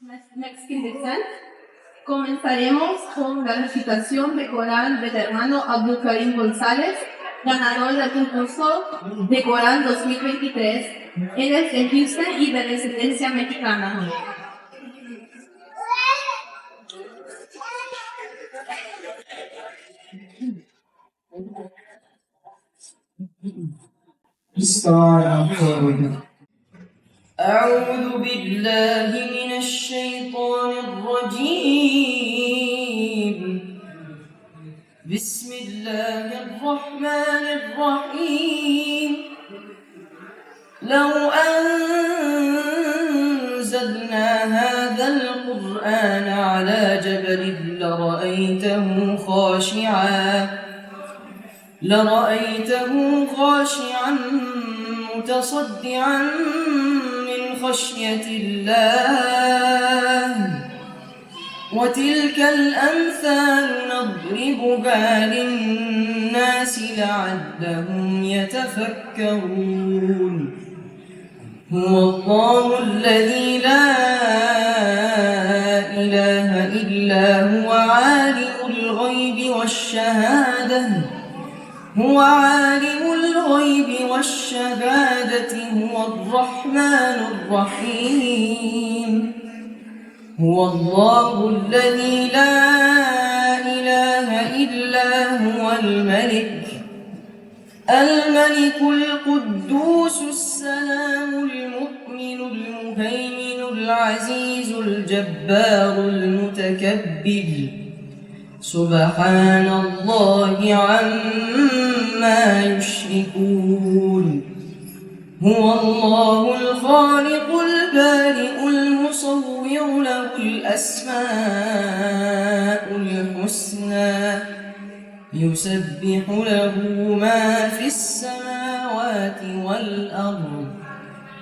Next lesson. Comenzaremos con la recitación de Corán del hermano Abdul Kareem González, ganador del concurso de Corán 2023. Él es de Houston y de descendencia mexicana. أعوذ بالله من الشيطان الرجيم. بسم الله الرحمن الرحيم. لو أنزلنا هذا القرآن على جبل لرأيته خاشعا متصدعا من خشية الله. وتلك الأمثال نضربها للناس لعلهم يتفكرون. هو الله الذي لا إله إلا هو عالم الغيب والشهادة هو الرحمن الرحيم. هو الله الذي لا إله إلا هو الملك القدوس السلام المؤمن المهيمن العزيز الجبار المتكبر. سبحان الله عما يشركون. هو الله الخالق البارئ المصور له الأسماء الحسنى يسبح له ما في السماوات والأرض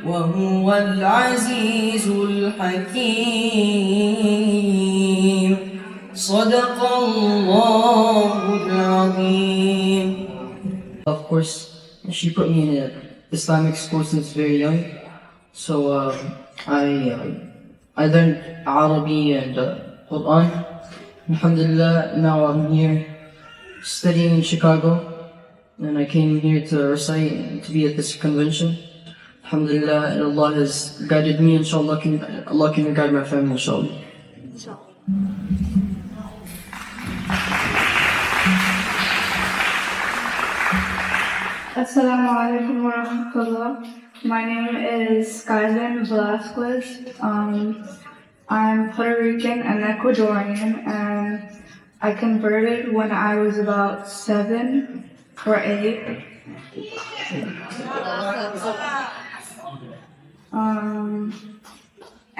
وهو العزيز الحكيم. صدق الله العظيم. Of course, she put me in an Islamic school since very young, so I learned Arabic and Quran. Alhamdulillah, now I'm here studying in Chicago, and I came here to recite and to be at this convention. Alhamdulillah, and Allah has guided me. Inshallah, Allah can guide my family. Inshallah. As-salamuAlaikum wa rahmatullah. My name is Skyzen Velasquez. I'm Puerto Rican and Ecuadorian, and I converted when I was about 7 or 8.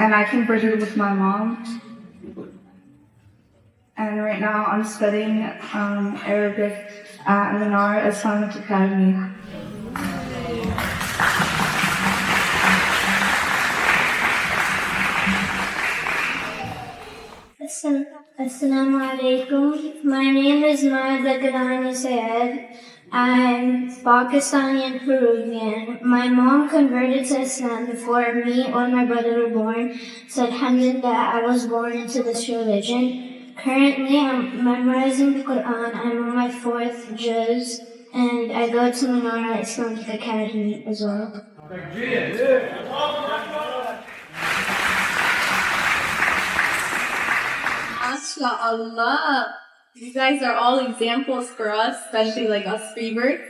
And I converted with my mom. And right now I'm studying Arabic at Anual Islamic Academy. As-salamuAlaikum. My name is Maida Sayed. I'm Pakistani and Peruvian. My mom converted to Islam before me or my brother were born, so alhamdulillah I was born into this religion. Currently I'm memorizing the Quran. I'm on my 4th juz, and I go to Manara Islamic Academy as well. MashaAllah. You guys are all examples for us, especially like us freebirds.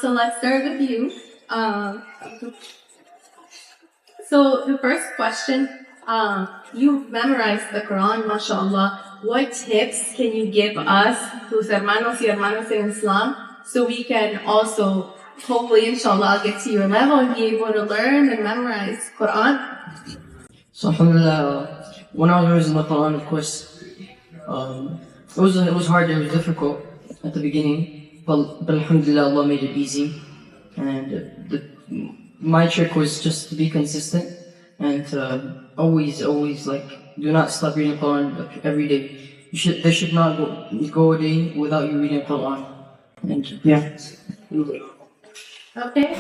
So let's start with you. So the first question, you've memorized the Quran, mashallah. What tips can you give us, tus hermanos y hermanas in Islam, so we can also, hopefully, inshallah, get to your level and be able to learn and memorize Quran? So alhamdulillah, when I was reading the Quran, of course, it was hard, it was difficult at the beginning, but alhamdulillah, Allah made it easy. And my trick was just to be consistent and to always like, do not stop reading Quran every day. There should not go a day without you reading Quran. And yeah. Okay.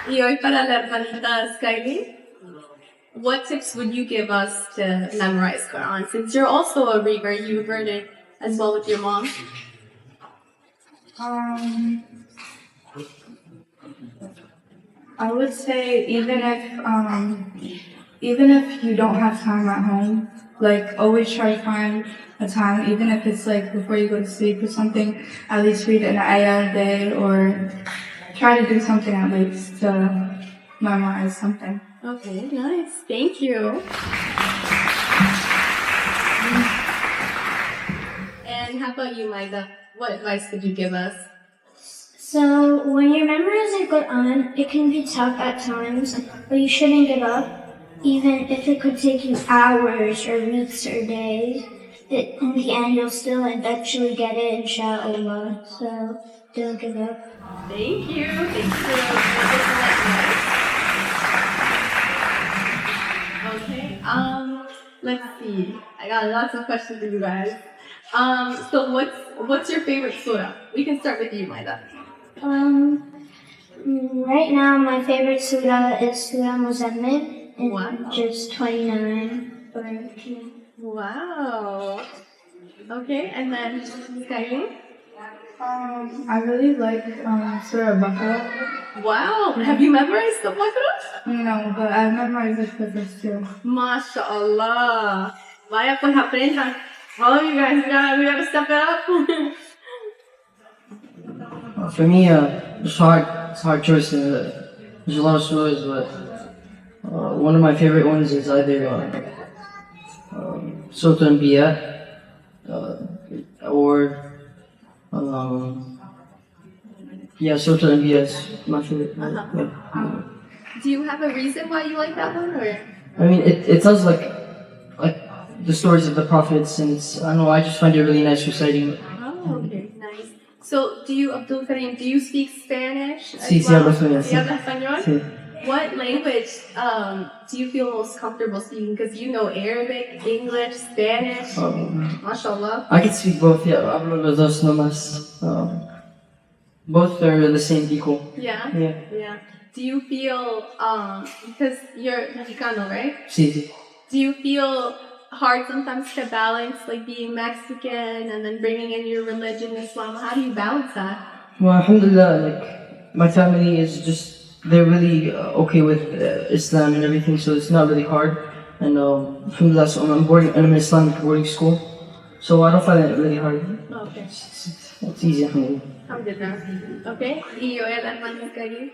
Y hoy para la hermanita Skyline, what tips would you give us to memorize Quran? Since you're also a reader, you read it as well with your mom. I would say even if you don't have time at home, like always try to find a time, even if it's like before you go to sleep or something, at least read an ayah a day or try to do something at least to memorize something. Okay, nice. Thank you. And how about you, Maida? What advice would you give us? So, when you're memorizing Quran, it can be tough at times, but you shouldn't give up, even if it could take you hours or weeks or days. In the end, you'll still eventually get it, inshallah. So, don't give up. Thank you. Thank you for the advice. Okay, let's see. I got lots of questions for you guys. So what's your favorite surah? We can start with you, Maida. Right now, my favorite surah is Surah Muzammil, and Wow. just 29. Wow. Okay, and then Skyline? I really like Surah Baqarah. Wow. Have you memorized the Baqarah? No, but I memorized it the first two. MashaAllah. Vaya pues aprendan. All you guys, we gotta step it up. For me, it's a hard choice. There's a lot of surahs, but one of my favorite ones is either Surah Al-Anbiya or Surah Al-Anbiya is my favorite. Do you have a reason why you like that one, or? I mean, it tells like the stories of the prophets, and it's, I don't know, I just find it really nice reciting it. Oh, okay, nice. So, Abdul Kareem, do you speak Spanish? Sí, as well? hablo español. ¿Sí hablas español? Sí. What language do you feel most comfortable speaking? Because you know Arabic, English, Spanish. MashaAllah. I can speak both, yeah. Hablo los dos nomás. Both are the same equal. Yeah? Yeah. Yeah. Do you feel, because you're Mexicano, right? Sí, sí. Do you feel hard sometimes to balance, like being Mexican and then bringing in your religion, Islam? How do you balance that? Well, alhamdulillah, like, my family is just, they're really okay with Islam and everything, so it's not really hard. And alhamdulillah, so I'm in an Islamic boarding school, so I don't find it really hard. Okay. It's easy, alhamdulillah. Alhamdulillah. Okay. Y yo era hermana Kareem.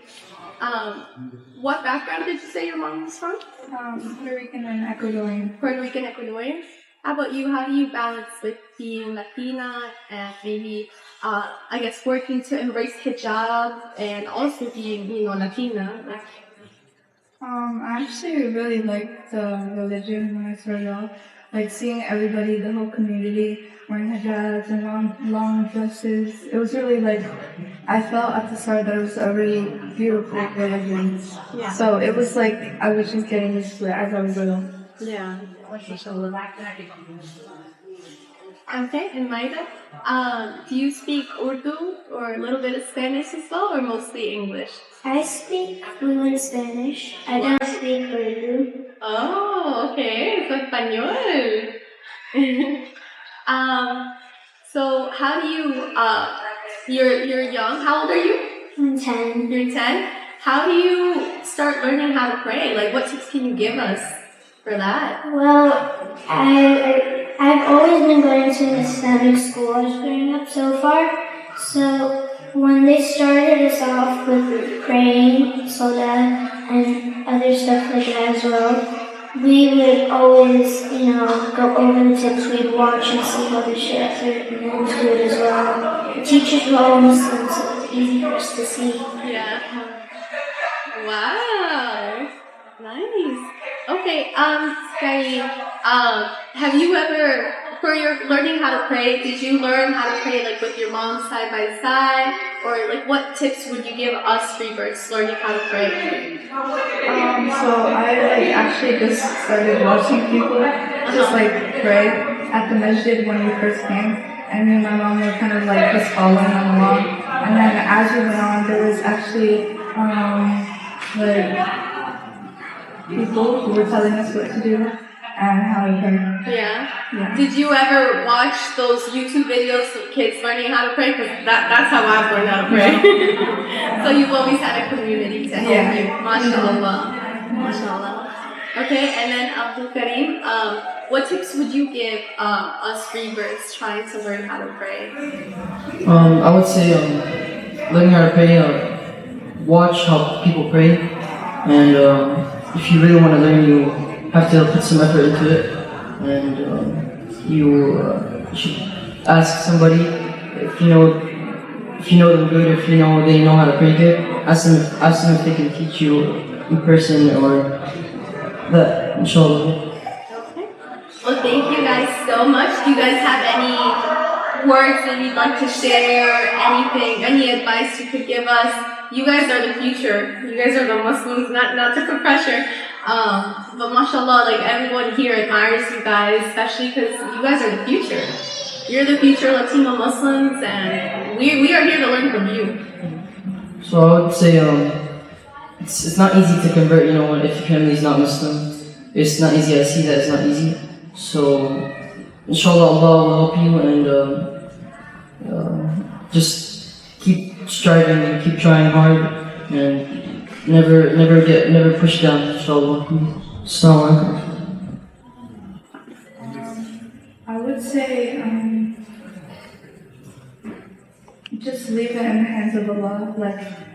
What background did you say your mom was from? Puerto Rican and Ecuadorian. Puerto Rican, Ecuadorian. How about you? How do you balance with being Latina and maybe, I guess, working to embrace hijab and also being, Latina? I actually really liked the religion when I started off. Like seeing everybody, the whole community, wearing hijabs and long dresses. It was really like, I felt at the start that it was a really beautiful religion. Yeah. So it was like, I was just getting used to it as I was little. Yeah. Okay, and Maida, do you speak Urdu or a little bit of Spanish as well, or mostly English? I speak fluent Spanish. I don't speak Urdu. Oh, okay, so español. So how do you, you're young, how old are you? I'm 10. You're 10? How do you start learning how to pray? Like, what tips can you give us for that? Well, I've always been going to an Islamic school as growing up so far. So when they started us off with praying, salah, and other stuff like that as well, we would always, go over the tips. We'd watch and see how the sheikhs are and do it as well. The teachers were all Muslims, so it's easy for us to see. Yeah. Wow. Nice. Okay, Kareem, have you ever, for your learning how to pray, did you learn how to pray like with your mom side by side? Or like what tips would you give us freebirds learning how to pray? So I actually just started watching people just pray at the masjid when we first came. And me and my mom were kind of just following them along. And then as we went on, there was actually like people who were telling us what to do and how we pray. Yeah. Yeah. Did you ever watch those YouTube videos of kids learning how to pray? Because that's how I've learned how to pray. So you've always had a community to help you. MashaAllah. MashaAllah. Okay, and then Abdul Kareem, what tips would you give us reverts trying to learn how to pray? I would say learning how to pray, watch how people pray, and if you really want to learn, you have to put some effort into it, and you should ask somebody if you know them good, if you know they know how to pray good. Ask them if they can teach you in person or that, inshallah. Okay. Well, thank you guys so much. Do you guys have any words that you'd like to share? Anything, any advice you could give us? You guys are the future. You guys are the Muslims, not to put pressure. But mashallah, like everyone here admires you guys, especially because you guys are the future. You're the future Latino Muslims, and we are here to learn from you. So I would say it's not easy to convert, if your family is not Muslim. It's not easy. I see that it's not easy. So inshallah Allah will help you, and just keep striving and keep trying hard, and never push down, inshallah. As-salamuAlaikum. I would say just leave it in the hands of Allah,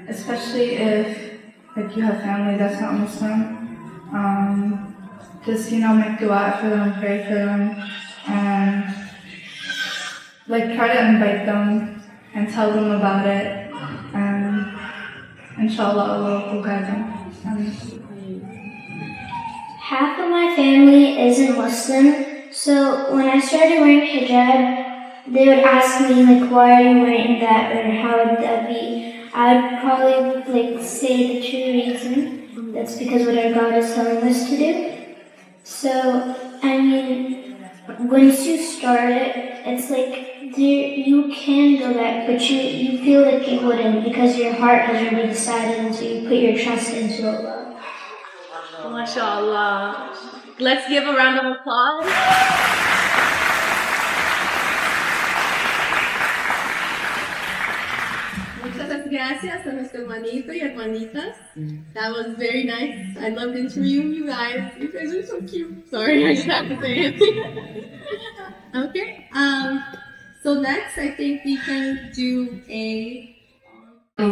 especially if you have family that's not Muslim. Just make dua for them, pray for them, and try to invite them and tell them about it, and inshallah Allah will guide them. Half of my family isn't Muslim, so when I started wearing hijab, they would ask me why are you wearing that, or how would that be? I would probably say the true reason. That's because what our God is telling us to do. So, once you start it, it's you can go back, but you feel like you wouldn't because your heart has already decided, and so you put your trust into Allah. MashaAllah. Let's give a round of applause. Muchas gracias a nuestro hermanito y hermanitas. That was very nice. I loved interviewing you guys. You guys are so cute. Sorry, I just have to say it. Okay. So next, I think we can do a. So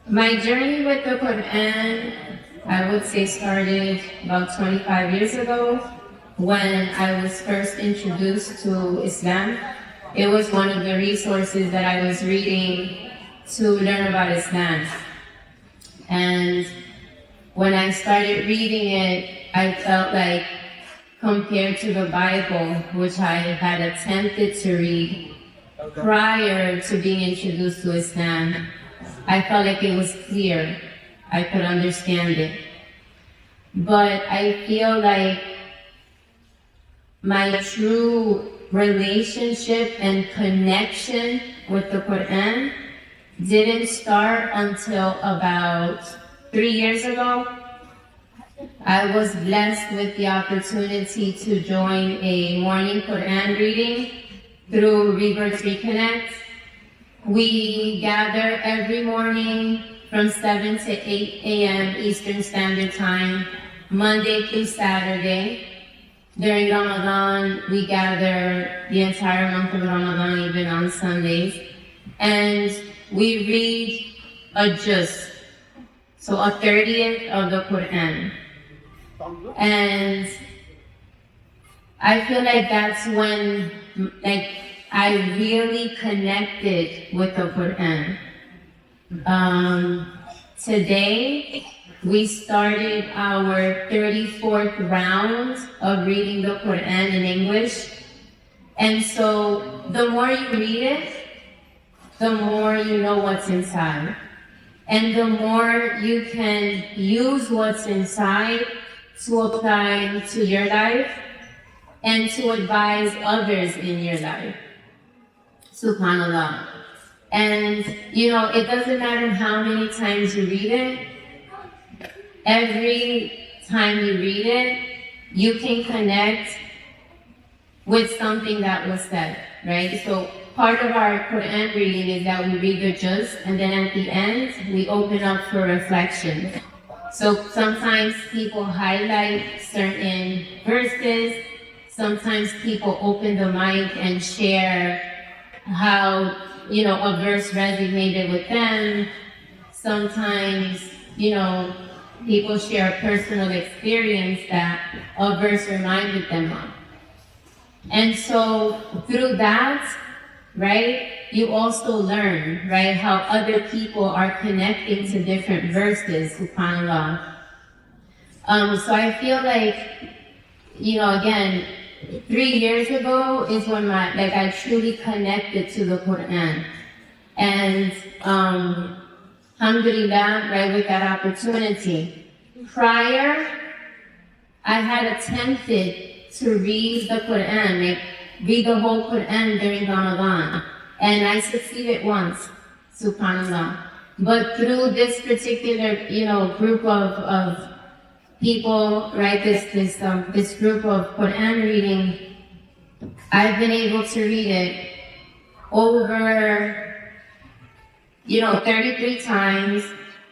my journey with the Quran, I would say, started about 25 years ago when I was first introduced to Islam. It was one of the resources that I was reading to learn about Islam. And when I started reading it, I felt like, compared to the Bible, which I had attempted to read prior to being introduced to Islam, I felt like it was clear. I could understand it. But I feel like my true relationship and connection with the Quran didn't start until about 3 years ago. I was blessed with the opportunity to join a morning Quran reading through Rebirth Reconnect. We gather every morning from 7 to 8 a.m. Eastern Standard Time, Monday through Saturday. During Ramadan, we gather the entire month of Ramadan, even on Sundays. And we read a juz, so a 30th of the Quran. And I feel like that's when I really connected with the Quran. Today, we started our 34th round of reading the Quran in English. And so the more you read it, the more you know what's inside. And the more you can use what's inside to apply to your life and to advise others in your life. subhanallah. And, you know, it doesn't matter how many times you read it, every time you read it, you can connect with something that was said, right? So part of our Quran reading is that we read the juz, and then at the end, we open up for reflection. So sometimes people highlight certain verses, sometimes people open the mic and share how, you know, a verse resonated with them. Sometimes, you know, people share a personal experience that a verse reminded them of. And so through that, right, you also learn, right, how other people are connecting to different verses, subhanAllah. So I feel like, you know, again, 3 years ago is when I truly connected to the Quran. And alhamdulillah, right, with that opportunity. Prior, I had attempted to read the Quran, like read the whole Quran during Ramadan. And I succeeded once, subhanAllah. But through this particular, you know, group of people, right, this group of Quran reading, I've been able to read it over, you know, 33 times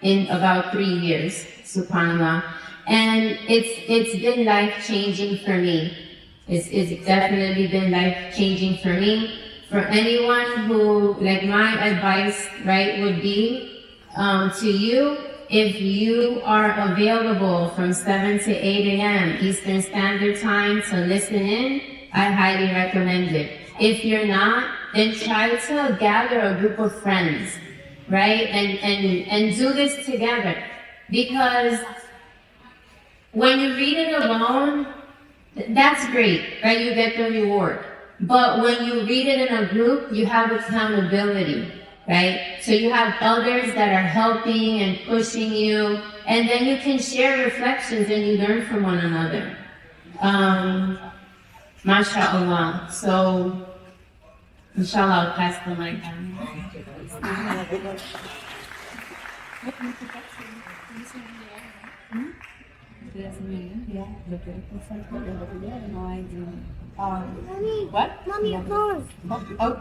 in about 3 years, subhanAllah. And it's been life-changing for me. It's definitely been life-changing for me. For anyone who, like, my advice, right, would be to you, if you are available from 7 to 8 a.m. Eastern Standard Time to listen in, I highly recommend it. If you're not, then try to gather a group of friends, right, and do this together. Because when you read it alone, that's great, right? You get the reward. But when you read it in a group, you have accountability, right? So you have others that are helping and pushing you, and then you can share reflections and you learn from one another. MashaAllah. So, inshallah, I'll pass the mic down. What?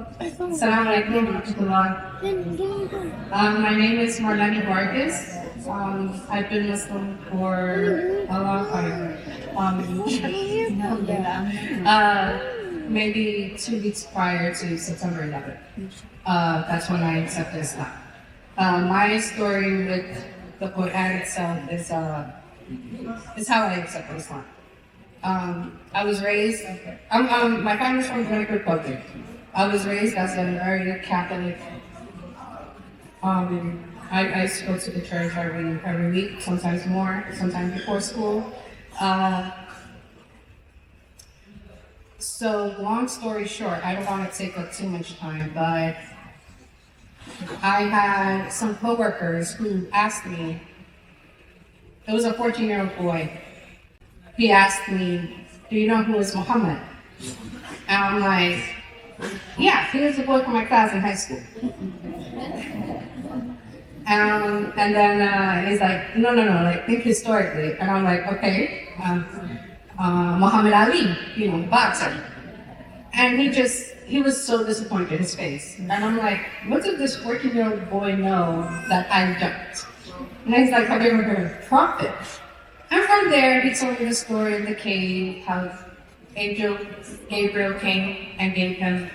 As-salamuAlaikum. My name is Marlene Vargas. I've been Muslim for a long time. Maybe 2 weeks prior to September 11th. That's when I accepted Islam. My story with the Quran itself is how I accepted Islam. I was raised, my family's from the Dominican Republic. I was raised as a very Catholic. I used to go to the church every week, sometimes more, sometimes before school. So long story short, I don't want to take up too much time, but I had some coworkers who asked me, it was a 14-year-old boy. He asked me, do you know who is Muhammad? And I'm like, yeah, he was a boy from my class in high school. And then he's like, no, like, think historically. And I'm like, okay, Muhammad Ali, you know, boxer. And he was so disappointed, his face. And I'm like, what did this 14-year-old boy know that I don't? And he's like, have you ever heard of prophet? And from there, he told me the story of the cave, how Angel Gabriel came and gave him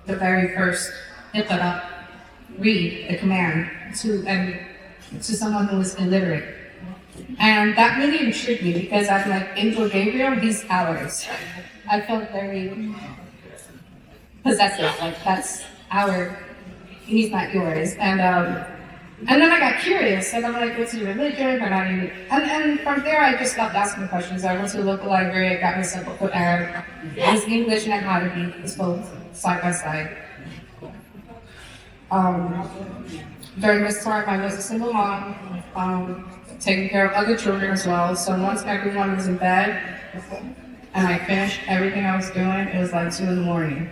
the very first iqra, read, the command, to someone who was illiterate. And that really intrigued me because I'm like, Angel Gabriel, he's ours. I felt very possessive, like that's he's not yours. And then I got curious, and I'm like, what's your religion? And from there, I just stopped asking questions. I went to the local library, I got myself a Quran. It's English and Arabic, it's both side by side. During this time, I was a single mom, taking care of other children as well. So once everyone was in bed, and I finished everything I was doing, it was like 2 in the morning.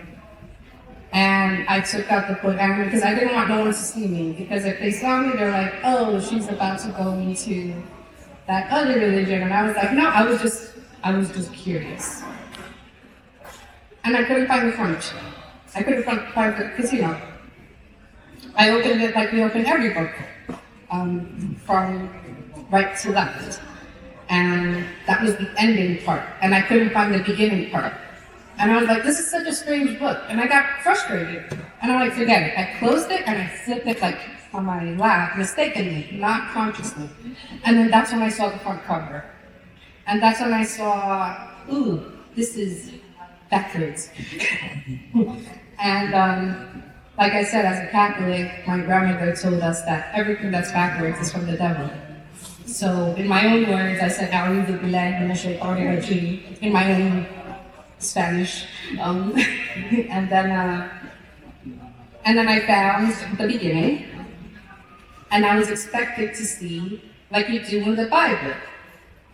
And I took out the Quran because I didn't want no one to see me. Because if they saw me, they're like, oh, she's about to go into that other religion. And I was like, no, I was just curious. And I couldn't find the furniture. I couldn't find the, because I opened it like we open every book, from right to left. And that was the ending part. And I couldn't find the beginning part. And I was like, this is such a strange book. And I got frustrated. And I'm like, forget it. I closed it and I flipped it like on my lap, mistakenly, not consciously. And then that's when I saw the front cover. And that's when I saw, ooh, this is backwards. And like I said, as a Catholic, my grandmother told us that everything that's backwards is from the devil. So in my own words, I said, "A'udhu billahi minash shaitanir rajim," in my own Spanish. And then I found the beginning, and I was expected to see, like you do in the Bible,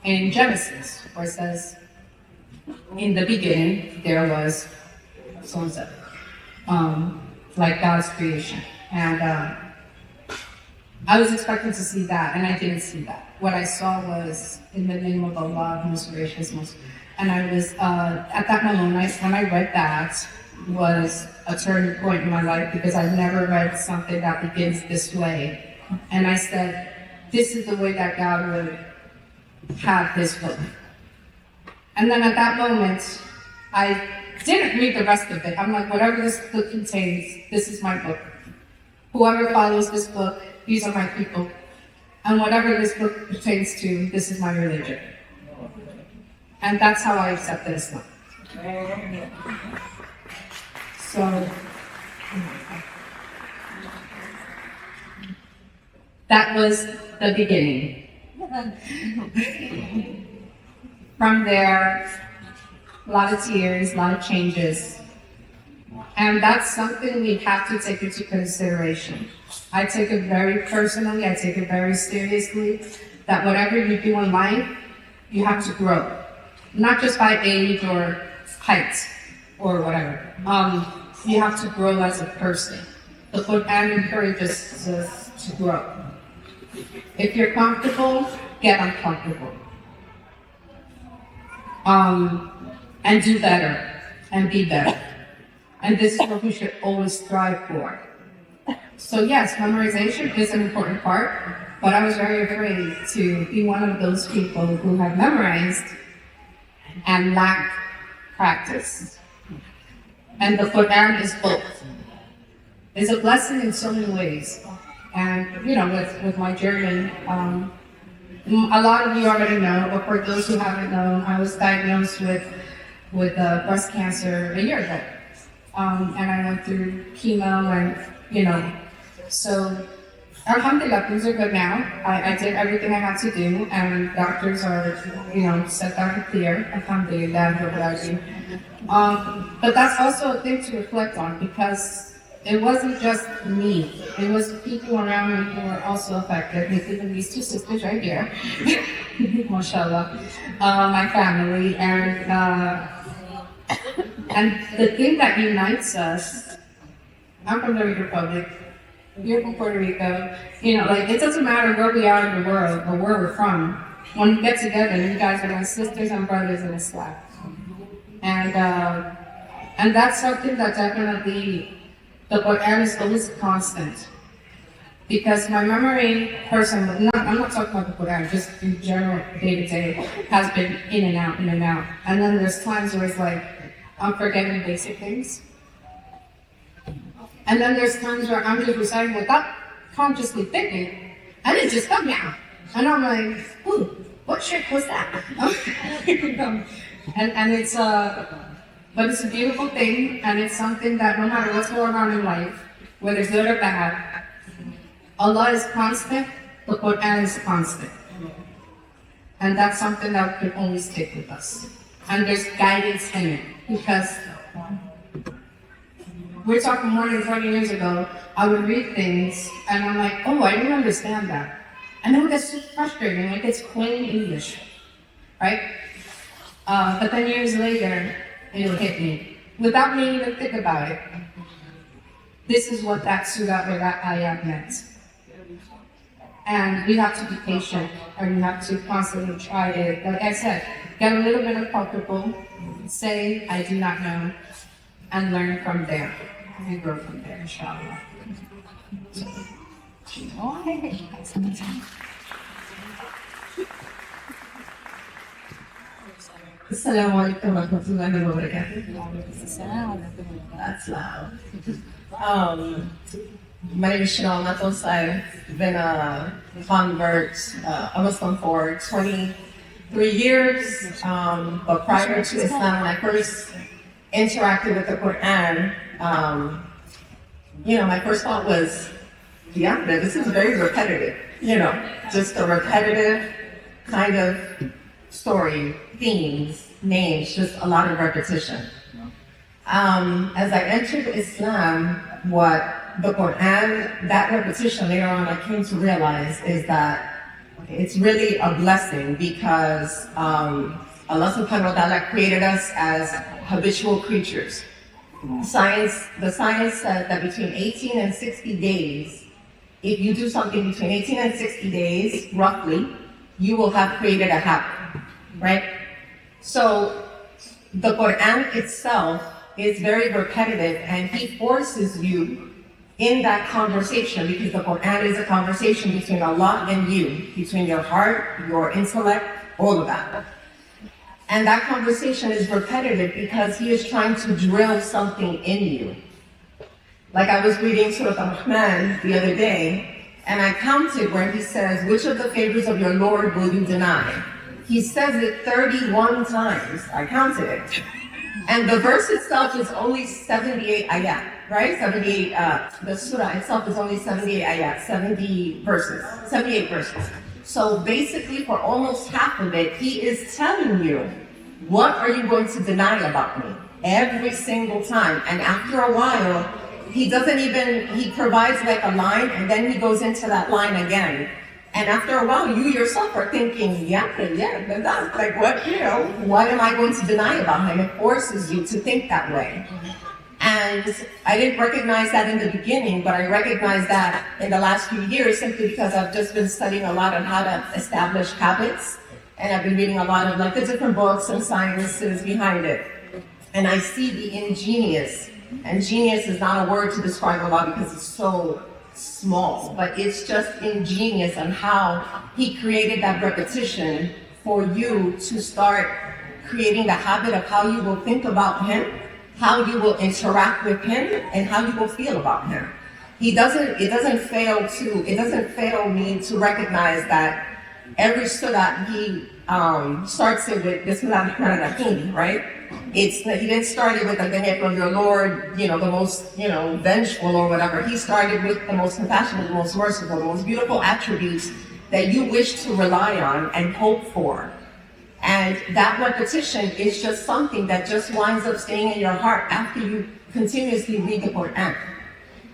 in Genesis, where it says, in the beginning, there was so-and-so, like God's creation. And I was expecting to see that, and I didn't see that. What I saw was, in the name of Allah, most gracious, most. And I was, at that moment, when I read that, was a turning point in my life, because I've never read something that begins this way. And I said, this is the way that God would have this book. And then at that moment, I didn't read the rest of it. I'm like, whatever this book contains, this is my book. Whoever follows this book, these are my people. And whatever this book pertains to, this is my religion. And that's how I accepted Islam. So, that was the beginning. From there, a lot of tears, a lot of changes. And that's something we have to take into consideration. I take it very personally, I take it very seriously, that whatever you do in life, you have to grow. Not just by age or height or whatever. You have to grow as a person. The Quran encourages us to grow. If you're comfortable, get uncomfortable. And do better, and be better. And this is what we should always strive for. So yes, memorization is an important part, but I was very afraid to be one of those people who have memorized and lack practice. And the Quran is both. It's a blessing in so many ways. And with my journey, a lot of you already know, but for those who haven't known, I was diagnosed with breast cancer a year ago. And I went through chemo and, so alhamdulillah, things are good now. I did everything I had to do, and doctors are, set down to clear, alhamdulillah. But that's also a thing to reflect on, because it wasn't just me. It was people around me who were also affected, including these two sisters right here, mashallah, my family, and the thing that unites us, I'm from the Republic, you're from Puerto Rico, it doesn't matter where we are in the world or where we're from. When we get together, you guys are my sisters and brothers in Islam. And that's something that definitely, the Quran is always constant. Because my memory I'm not talking about the Quran, just in general, day to day, has been in and out, in and out. And then there's times where it's like, I'm forgetting basic things. And then there's times where I'm just reciting without consciously thinking, and it just comes out. And I'm like, ooh, what trick was that? and it's but it's a beautiful thing, and it's something that no matter what's going on in life, whether good or bad, Allah is constant, the Quran is constant. And that's something that we can always take with us. And there's guidance in it, because we're talking more than 20 years ago, I would read things, and I'm like, oh, I didn't understand that. And then it gets so frustrating, like it's plain English, right? But then years later, it'll hit me, without me even think about it. this is what that surah or that ayah meant. And we have to be patient, and we have to constantly try to, like I said, get a little bit uncomfortable, say, I do not know, and learn from there, and grow from there, inshallah. Oh, hey. As-salamuAlaikum warahmatullahi wabarakatuh. That's loud. My name is Chanel Matos. I've been a convert, a Muslim for 23 years. But prior to Islam, when I first interacted with the Quran, my first thought was, yeah, this is very repetitive. Just a repetitive kind of story, themes, names, just a lot of repetition. As I entered Islam, what the Quran, that repetition later on I came to realize is that it's really a blessing because Allah subhanahu wa ta'ala created us as habitual creatures. The science says that between 18 and 60 days, if you do something between 18 and 60 days, roughly, you will have created a habit, right? So the Quran itself is very repetitive, and He forces you in that conversation, because the Quran is a conversation between Allah and you, between your heart, your intellect, all of that. And that conversation is repetitive because He is trying to drill something in you. Like I was reading Surah Al-Rahman the other day, and I counted where He says, which of the favors of your Lord will you deny? He says it 31 times. I counted it. And the verse itself is only 78 ayat, right? 78, the surah itself is only 78 ayat, 78 verses. So basically for almost half of it, He is telling you, what are you going to deny about me? Every single time. And after a while, He provides like a line, and then He goes into that line again. And after a while, you yourself are thinking, that's like what am I going to deny about Him? It forces you to think that way. And I didn't recognize that in the beginning, but I recognized that in the last few years simply because I've just been studying a lot on how to establish habits. And I've been reading a lot of the different books and sciences behind it. And I see the ingenious, and genius is not a word to describe Allah because it's so small, but it's just ingenious on how He created that repetition for you to start creating the habit of how you will think about Him, how you will interact with Him, and how you will feel about Him. It doesn't fail me to recognize that every surah He starts it with Bismillah ar-Rahman ar-Rahim, right? He didn't start it with the name of your Lord, the most, vengeful or whatever. He started with the most compassionate, the most merciful, the most beautiful attributes that you wish to rely on and hope for. And that repetition is just something that just winds up staying in your heart after you continuously read the Quran.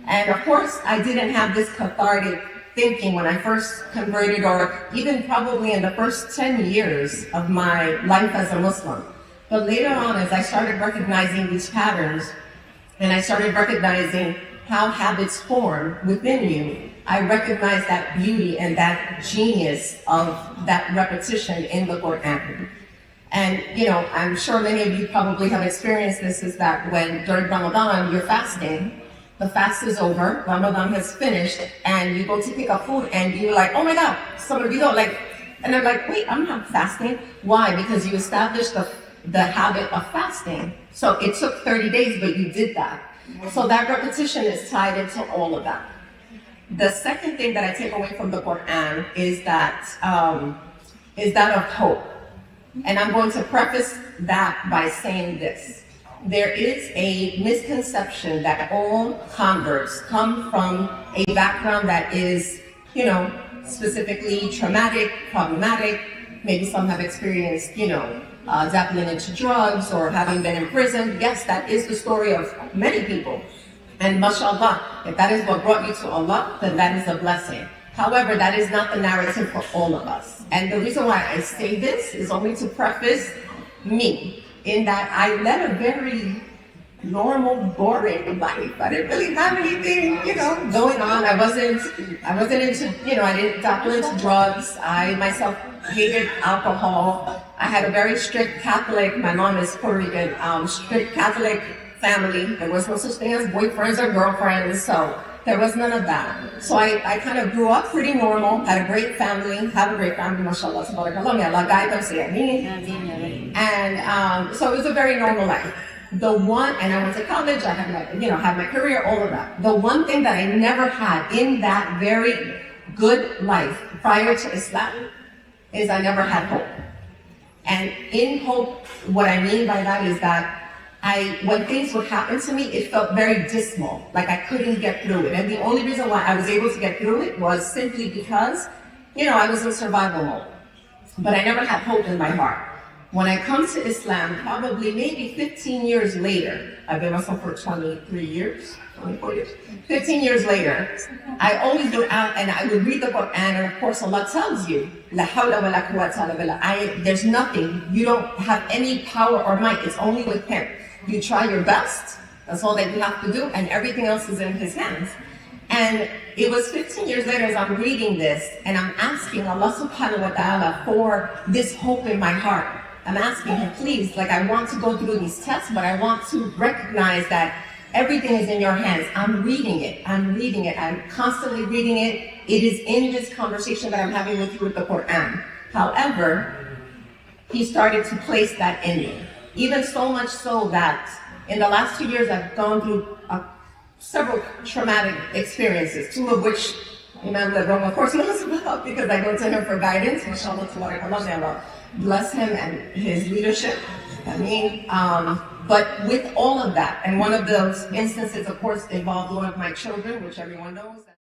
And of course, I didn't have this cathartic thinking when I first converted, or even probably in the first 10 years of my life as a Muslim. But later on, as I started recognizing these patterns, and I started recognizing how habits form within you, I recognized that beauty and that genius of that repetition in the Quran. And, I'm sure many of you probably have experienced this, is that when during Ramadan, you're fasting, the fast is over, Ramadan has finished, and you go to pick up food, and you're like, oh my God, some of you don't and they're like, wait, I'm not fasting. Why? Because you established the habit of fasting. So it took 30 days, but you did that. So that repetition is tied into all of that. The second thing that I take away from the Quran is that of hope. And I'm going to preface that by saying this. There is a misconception that all converts come from a background that is, specifically traumatic, problematic. Maybe some have experienced, dabbling into drugs or having been in prison. Yes, that is the story of many people. And mashallah, if that is what brought you to Allah, then that is a blessing. However, that is not the narrative for all of us. And the reason why I say this is only to preface me, in that I led a very normal, boring life. I didn't really have anything, going on. I wasn't into, I didn't dabble into drugs. I myself hated alcohol. I had a very strict Catholic, my mom is Puerto Rican, strict Catholic family. There was no such thing as boyfriends or girlfriends, so there was none of that. So I kind of grew up pretty normal, had a great family, mashallah, tabarakallah, may Allah guide them, say ameen. And so it was a very normal life. And I went to college, I had my career, all of that. The one thing that I never had in that very good life prior to Islam is I never had hope. And in hope, what I mean by that is that when things would happen to me, it felt very dismal, like I couldn't get through it. And the only reason why I was able to get through it was simply because, I was in survival mode. But I never had hope in my heart. When I come to Islam, probably maybe 15 years later, I've been Muslim for 23 years, 24 years. 15 years later, I always go out and I would read the Quran, and of course Allah tells you, La hawla wa la quwwata illa billah. There's nothing, you don't have any power or might, it's only with Him. You try your best, that's all that you have to do, and everything else is in His hands. And it was 15 years later as I'm reading this, and I'm asking Allah subhanahu wa ta'ala for this hope in my heart. I'm asking Him, please, I want to go through these tests, but I want to recognize that everything is in your hands. I'm reading it, I'm constantly reading it. It is in this conversation that I'm having with you with the Quran. However, He started to place that in me. Even so much so that in the last 2 years, I've gone through several traumatic experiences, two of which Imam Lebron, of course, knows about because I go to him for guidance. Mashallah, tabarakallah, may Allah bless him and his leadership. But with all of that, and one of those instances, of course, involved one of my children, which everyone knows.